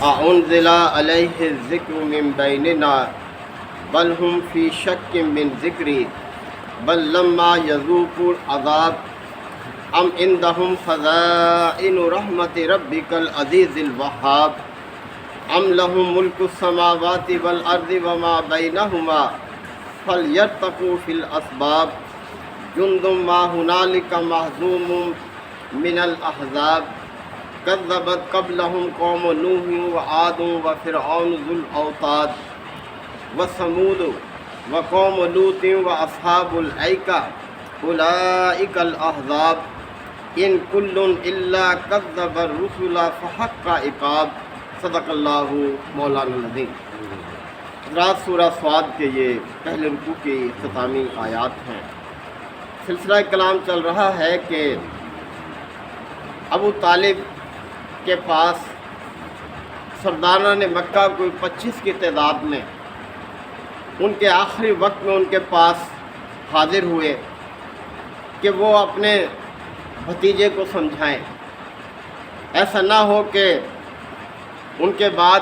أأنزل عليه الذكر من بيننا بل هم في شك من ذكري بل لما يذوقوا العذاب أم عندهم خزائن رحمة ربك العزيز الوهاب أم لهم ملك السماوات والأرض وما بينهما فليرتقوا في الأسباب جند ما هنالك مهزوم من الأحزاب كذبت قبلهم قوم نوح وعاد وفرعون ذو الأوتاد وثمود وقوم لوط وأصحاب الأيكة أولئك الأحزاب إن كل إلا كذب الرسل فحق عقاب صدق اللہ مولانا العظیم۔ حضرات، سورہ صاد کے یہ پہلے رکوع کی اختتامی آیات ہیں۔ سلسلہ کلام چل رہا ہے کہ ابو طالب کے پاس سرداران مکہ کوئی 25 کی تعداد میں ان کے آخری وقت میں ان کے پاس حاضر ہوئے کہ وہ اپنے بھتیجے کو سمجھائیں، ایسا نہ ہو کہ ان کے بعد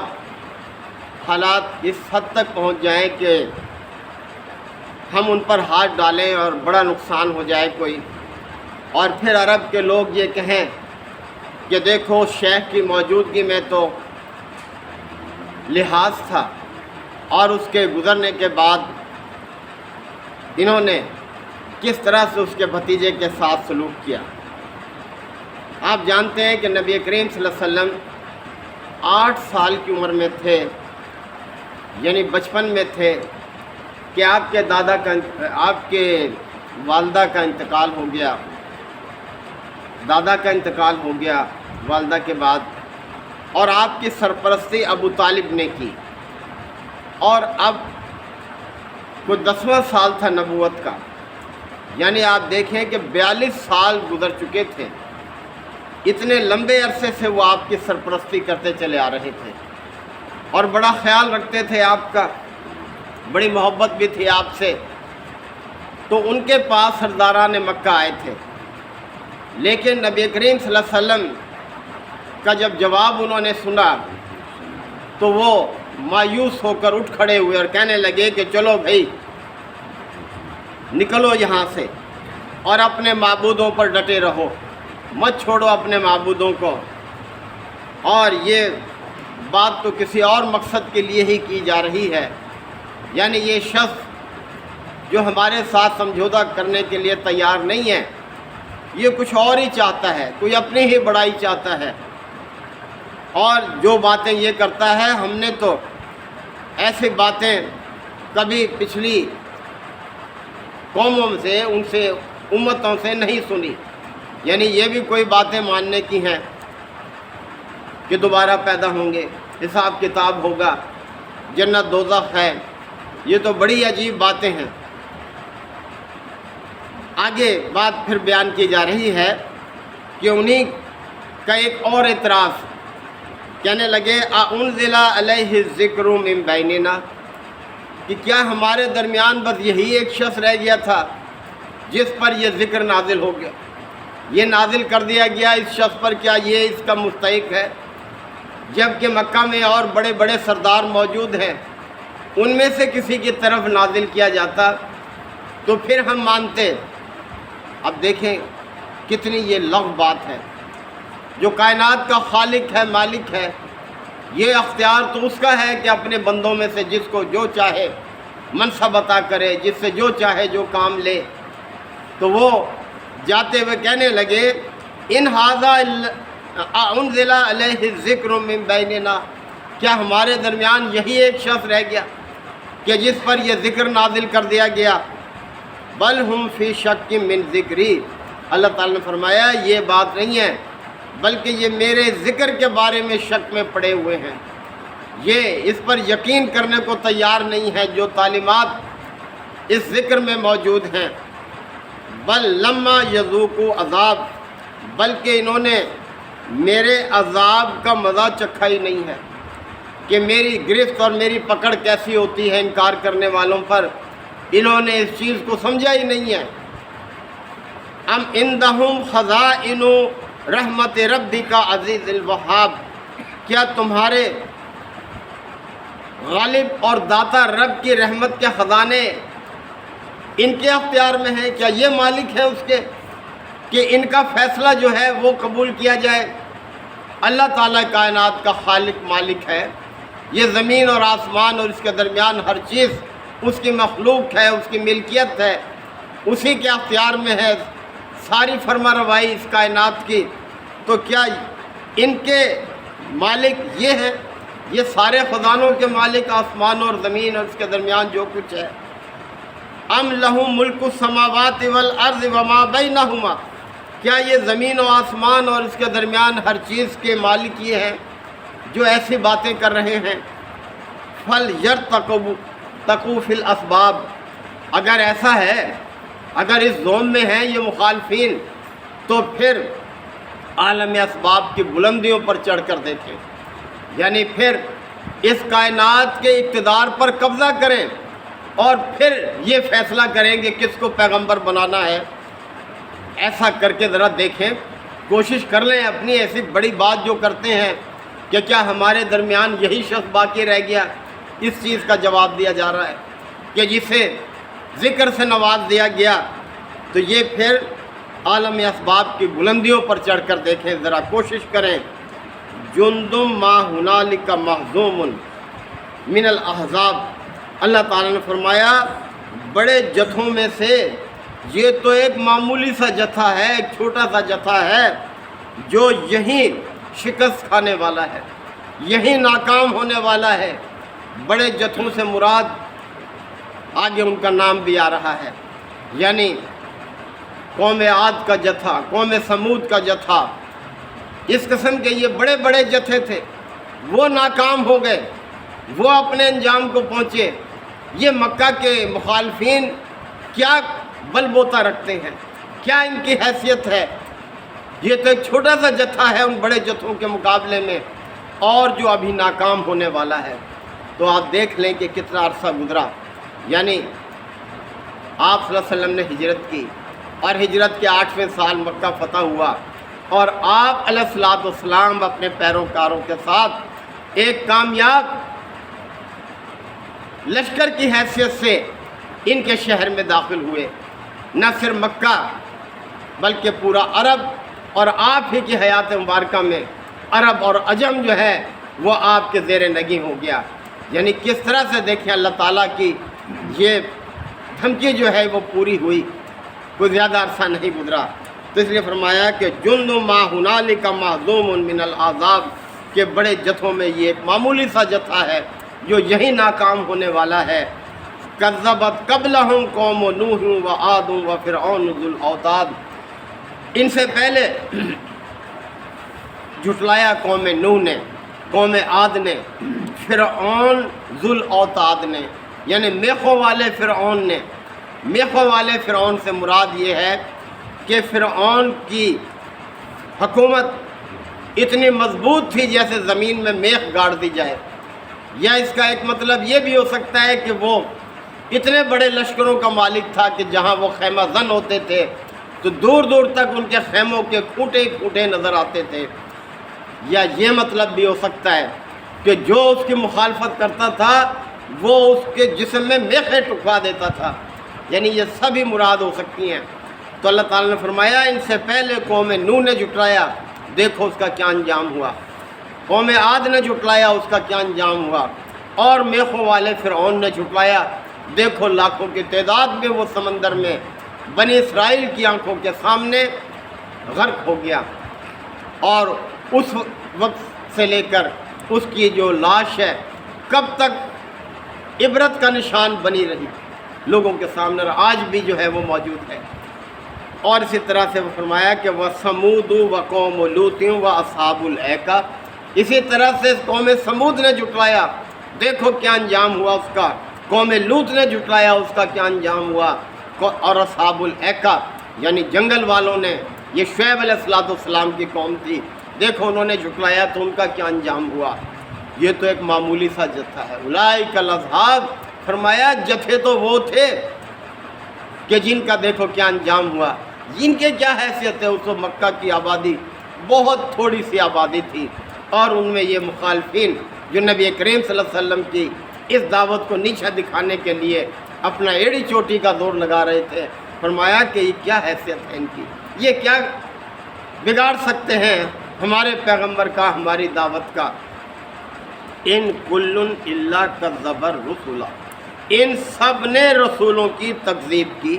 حالات اس حد تک پہنچ جائیں کہ ہم ان پر ہاتھ ڈالیں اور بڑا نقصان ہو جائے کوئی، اور پھر عرب کے لوگ یہ کہیں کہ دیکھو شیخ کی موجودگی میں تو لحاظ تھا اور اس کے گزرنے کے بعد انہوں نے کس طرح سے اس کے بھتیجے کے ساتھ سلوک کیا۔ آپ جانتے ہیں کہ نبی کریم صلی اللہ علیہ وسلم 8 سال کی عمر میں تھے، یعنی بچپن میں تھے کہ آپ کے والدہ کا انتقال ہو گیا، دادا کا انتقال ہو گیا والدہ کے بعد، اور آپ کی سرپرستی ابو طالب نے کی، اور اب کوئی 10واں سال تھا نبوت کا، یعنی آپ دیکھیں کہ 42 سال گزر چکے تھے۔ اتنے لمبے عرصے سے وہ آپ کی سرپرستی کرتے چلے آ رہے تھے اور بڑا خیال رکھتے تھے آپ کا، بڑی محبت بھی تھی آپ سے۔ تو ان کے پاس سرداران مکہ آئے تھے، لیکن نبی کریم صلی اللہ علیہ وسلم کا جب جواب انہوں نے سنا تو وہ مایوس ہو کر اٹھ کھڑے ہوئے اور کہنے لگے کہ چلو بھائی نکلو یہاں سے اور اپنے معبودوں پر ڈٹے رہو، مت چھوڑو اپنے معبودوں کو، اور یہ بات تو کسی اور مقصد کے لیے ہی کی جا رہی ہے، یعنی یہ شخص جو ہمارے ساتھ سمجھوتہ کرنے کے لیے تیار نہیں ہے، یہ کچھ اور ہی چاہتا ہے، کوئی اپنی ہی بڑائی چاہتا ہے، اور جو باتیں یہ کرتا ہے ہم نے تو ایسی باتیں کبھی پچھلی قوموں سے، ان سے امتوں سے نہیں سنی، یعنی یہ بھی کوئی باتیں ماننے کی ہیں کہ دوبارہ پیدا ہوں گے، حساب کتاب ہوگا، جنت دوزخ ہے، یہ تو بڑی عجیب باتیں ہیں۔ آگے بات پھر بیان کی جا رہی ہے کہ انہی کا ایک اور اعتراض، کہنے لگے اَأُنزِلَ عَلَيْهِ الذِّكْرُ مِن بَيْنِنَا، کہ کیا ہمارے درمیان بس یہی ایک شخص رہ گیا تھا جس پر یہ ذکر نازل ہو گیا، یہ نازل کر دیا گیا اس شخص پر، کیا یہ اس کا مستحق ہے؟ جبکہ مکہ میں اور بڑے بڑے سردار موجود ہیں، ان میں سے کسی کی طرف نازل کیا جاتا تو پھر ہم مانتے۔ اب دیکھیں کتنی یہ لغو بات ہے، جو کائنات کا خالق ہے، مالک ہے، یہ اختیار تو اس کا ہے کہ اپنے بندوں میں سے جس کو جو چاہے منصب عطا کرے، جس سے جو چاہے جو کام لے۔ تو وہ جاتے ہوئے کہنے لگے ان ھذا انزل علیہ الذکر من بیننا، کیا ہمارے درمیان یہی ایک شخص رہ گیا کہ جس پر یہ ذکر نازل کر دیا گیا؟ بل ہم فی شک من ذکری، اللہ تعالیٰ نے فرمایا یہ بات نہیں ہے، بلکہ یہ میرے ذکر کے بارے میں شک میں پڑے ہوئے ہیں، یہ اس پر یقین کرنے کو تیار نہیں ہے جو تعلیمات اس ذکر میں موجود ہیں۔ بل لما یذوقوا عذاب، بلکہ انہوں نے میرے عذاب کا مزہ چکھا ہی نہیں ہے کہ میری گرفت اور میری پکڑ کیسی ہوتی ہے انکار کرنے والوں پر، انہوں نے اس چیز کو سمجھا ہی نہیں ہے۔ ام عندہم خزائن رحمت ربک عزیز الوہاب، کیا تمہارے غالب اور داتا رب کی رحمت کے خزانے ان کے اختیار میں ہیں؟ کیا یہ مالک ہے اس کے کہ ان کا فیصلہ جو ہے وہ قبول کیا جائے؟ اللہ تعالیٰ کائنات کا خالق مالک ہے، یہ زمین اور آسمان اور اس کے درمیان ہر چیز اس کی مخلوق ہے، اس کی ملکیت ہے، اسی کے اختیار میں ہے ساری فرما روائی اس کائنات کی۔ تو کیا ان کے مالک یہ ہیں، یہ سارے خزانوں کے مالک، آسمان اور زمین اور اس کے درمیان جو کچھ ہے؟ ام لہم ملک السماوات والارض وما بینہما، کیا یہ زمین و آسمان اور اس کے درمیان ہر چیز کے مالک یہ ہیں جو ایسی باتیں کر رہے ہیں؟ فَلْيَرْتَقُوا فِي الْأَسْبَابِ، اگر ایسا ہے، اگر اس زوم میں ہیں یہ مخالفین، تو پھر عالم اسباب کی بلندیوں پر چڑھ کر دیکھیں، یعنی پھر اس کائنات کے اقتدار پر قبضہ کریں اور پھر یہ فیصلہ کریں کہ کس کو پیغمبر بنانا ہے۔ ایسا کر کے ذرا دیکھیں، کوشش کر لیں اپنی ایسی بڑی بات جو کرتے ہیں کہ کیا ہمارے درمیان یہی شخص باقی رہ گیا؟ اس چیز کا جواب دیا جا رہا ہے کہ جسے ذکر سے نواز دیا گیا تو یہ پھر عالم اسباب کی بلندیوں پر چڑھ کر دیکھیں، ذرا کوشش کریں۔ جندم ما ہنالک مہزوم من الاحزاب، اللہ تعالیٰ نے فرمایا بڑے جتھوں میں سے یہ تو ایک معمولی سا جتھا ہے، ایک چھوٹا سا جتھا ہے جو یہیں شکست کھانے والا ہے، یہیں ناکام ہونے والا ہے۔ بڑے جتھوں سے مراد آگے ان کا نام بھی آ رہا ہے، یعنی قوم عاد کا جتھا، قوم سمود کا جتھا، اس قسم کے یہ بڑے بڑے جتھے تھے، وہ ناکام ہو گئے، وہ اپنے انجام کو پہنچے۔ یہ مکہ کے مخالفین کیا بل بوتا رکھتے ہیں، کیا ان کی حیثیت ہے؟ یہ تو ایک چھوٹا سا جتھا ہے ان بڑے جتھوں کے مقابلے میں، اور جو ابھی ناکام ہونے والا ہے۔ تو آپ دیکھ لیں کہ کتنا عرصہ گزرا، یعنی آپ صلی اللہ علیہ وسلم نے ہجرت کی اور ہجرت کے 8ویں سال مکہ فتح ہوا، اور آپ علیہ الصلوۃ والسلام اپنے پیروکاروں کے ساتھ ایک کامیاب لشکر کی حیثیت سے ان کے شہر میں داخل ہوئے۔ نہ صرف مکہ بلکہ پورا عرب، اور آپ ہی کی حیات مبارکہ میں عرب اور عجم جو ہے وہ آپ کے زیر نگیں ہو گیا۔ یعنی کس طرح سے دیکھیں اللہ تعالیٰ کی یہ دھمکی جو ہے وہ پوری ہوئی، کوئی زیادہ عرصہ نہیں گزرا۔ تو اس لیے فرمایا کہ جند ما ہنالک مہزوم من الاحزاب، کہ بڑے جتھوں میں یہ ایک معمولی سا جتھا ہے جو یہی ناکام ہونے والا ہے۔ کذبت قبلہم قوم نوح وعاد وفرعون ذو الاوتاد، ان سے پہلے جھٹلایا قوم نوح نے، قوم عاد نے، فرعون ذو الاوتاد نے، یعنی میخوں والے فرعون نے۔ میخوں والے فرعون سے مراد یہ ہے کہ فرعون کی حکومت اتنی مضبوط تھی جیسے زمین میں میخ گاڑ دی جائے، یا اس کا ایک مطلب یہ بھی ہو سکتا ہے کہ وہ اتنے بڑے لشکروں کا مالک تھا کہ جہاں وہ خیمہ زن ہوتے تھے تو دور دور تک ان کے خیموں کے کھوٹے کھوٹے نظر آتے تھے، یا یہ مطلب بھی ہو سکتا ہے کہ جو اس کی مخالفت کرتا تھا وہ اس کے جسم میں میخیں ٹکوا دیتا تھا، یعنی یہ سبھی مراد ہو سکتی ہیں۔ تو اللہ تعالیٰ نے فرمایا ان سے پہلے قوم نوح نے جھٹلایا، دیکھو اس کا کیا انجام ہوا، قوم عاد نے جھٹلایا، اس کا کیا انجام ہوا، اور میخوں والے فرعون نے جھٹلایا، دیکھو لاکھوں کی تعداد میں وہ سمندر میں بنی اسرائیل کی آنکھوں کے سامنے غرق ہو گیا، اور اس وقت سے لے کر اس کی جو لاش ہے کب تک عبرت کا نشان بنی رہی لوگوں کے سامنے، اور آج بھی جو ہے وہ موجود ہے۔ اور اسی طرح سے وہ فرمایا کہ وَثَمُودُ وَقَوْمُ لُوطٍ وَأَصْحَابُ الْأَيْكَةِ، اسی طرح سے قوم سمود نے جھٹلایا، دیکھو کیا انجام ہوا اس کا، قوم لوط نے جھٹلایا، اس کا کیا انجام ہوا، اور اصحاب الایکہ یعنی جنگل والوں نے، یہ شعیب علیہ السلام کی قوم تھی، دیکھو انہوں نے جھٹلایا تو ان کا کیا انجام ہوا۔ یہ تو ایک معمولی سا جتھا ہے۔ اولئک الاصحاب، فرمایا جتھے تو وہ تھے کہ جن کا دیکھو کیا انجام ہوا، جن کے کیا حیثیت ہے۔ اس وقت مکہ کی آبادی بہت تھوڑی سی آبادی تھی، اور ان میں یہ مخالفین جو نبی کریم صلی اللہ علیہ وسلم کی اس دعوت کو نیچا دکھانے کے لیے اپنا ایڑی چوٹی کا زور لگا رہے تھے، فرمایا کہ یہ کیا حیثیت ہے ان کی، یہ کیا بگاڑ سکتے ہیں ہمارے پیغمبر کا، ہماری دعوت کا۔ ان کل الا کذب الرسل، ان سب نے رسولوں کی تکذیب کی،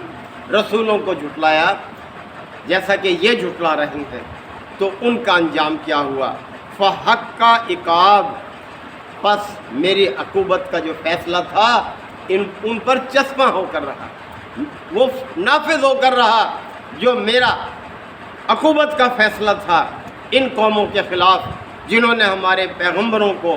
رسولوں کو جھٹلایا جیسا کہ یہ جھٹلا رہی ہیں۔ تو ان کا انجام کیا ہوا؟ فحق کا عقاب، پس میری عقوبت کا جو فیصلہ تھا ان پر چسپاں ہو کر رہا، وہ نافذ ہو کر رہا جو میرا عقوبت کا فیصلہ تھا ان قوموں کے خلاف جنہوں نے ہمارے پیغمبروں کو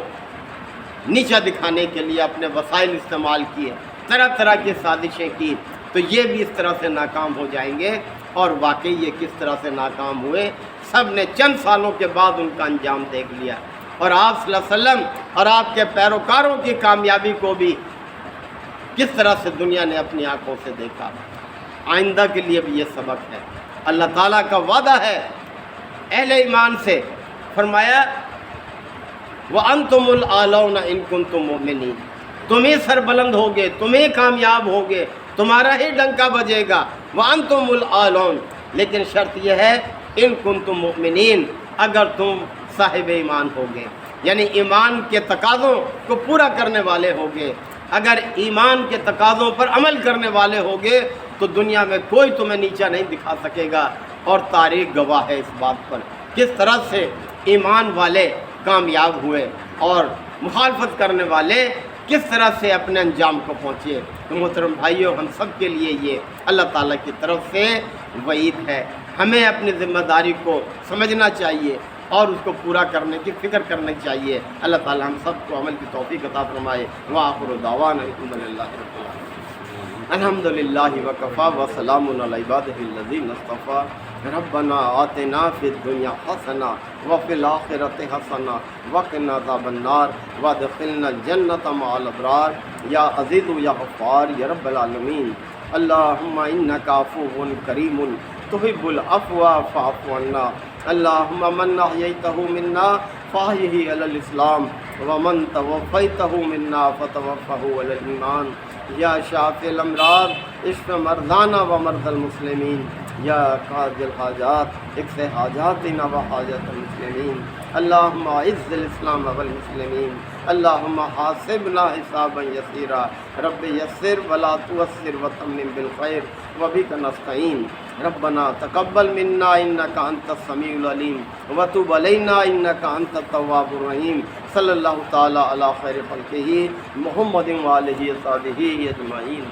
نیچا دکھانے کے لیے اپنے وسائل استعمال کیے، طرح طرح کی سازشیں کی، تو یہ بھی اس طرح سے ناکام ہو جائیں گے۔ اور واقعی یہ کس طرح سے ناکام ہوئے، سب نے چند سالوں کے بعد ان کا انجام دیکھ لیا، اور آپ صلی اللہ علیہ وسلم اور آپ کے پیروکاروں کی کامیابی کو بھی کس طرح سے دنیا نے اپنی آنکھوں سے دیکھا۔ آئندہ کے لیے بھی یہ سبق ہے۔ اللہ تعالیٰ کا وعدہ ہے اہل ایمان سے، فرمایا وَأَنْتُمُ الْأَعْلَوْنَ إِن كُنتُم مُؤْمِنِينَ، تم ہی سربلند ہوگے، تم ہی کامیاب ہوگے، تمہارا ہی ڈنکا بجے گا۔ وَأَنْتُمُ الْأَعْلَوْنَ، لیکن شرط یہ ہے إِن كُنتُم مُؤْمِنِينَ، اگر تم صاحب ایمان ہوگے، یعنی ایمان کے تقاضوں کو پورا کرنے والے ہوگے۔ اگر ایمان کے تقاضوں پر عمل کرنے والے ہوگے تو دنیا میں کوئی تمہیں نیچا نہیں دکھا سکے گا، اور تاریخ گواہ ہے اس بات پر کس طرح سے ایمان والے کامیاب ہوئے اور مخالفت کرنے والے کس طرح سے اپنے انجام کو پہنچے۔ تو محترم بھائیوں، ہم سب کے لیے یہ اللہ تعالیٰ کی طرف سے وعید ہے، ہمیں اپنی ذمہ داری کو سمجھنا چاہیے اور اس کو پورا کرنے کی فکر کرنی چاہیے۔ اللہ تعالیٰ ہم سب کو عمل کی توفیق عطا فرمائے۔ وآخر دعوانا الحمد للہ رب العالمین، الحمد للہ وکفیٰ وسلام علی عبادہ الذین اصطفیٰ۔ ربنا آتنا فی الدنیا حسنہ وفی الآخرۃ حسنہ وقنا عذاب النار وادخلنا الجنۃ مع الابرار، یا عزیز یا غفار یا رب العالمین۔ اللہم انک عفو کریم تحب العفو فاعف عنا۔ اللہم من احییتہ منا فاحیہ علی الاسلام ومن توفیتہ منا فتوفہ علی الایمان۔ یا شافی الامراض اشف مرضانا و مرضى المسلمین، یا قاضی الحاجات اقض حاجاتنا و حاجات المسلمین۔ اللہم اعز الاسلام والمسلمین، اللہم حاسبنا حسابا یسیرا، رب یسر ولا تعسر وتمم بالخیر وبک نستعین۔ ربنا تقبل منا انک انت السمیع العلیم وتب علینا انک انت التواب الرحیم۔ صلی اللہ تعالی علی خیر خلقہ محمد وآلہ وصحبہ اجمعین۔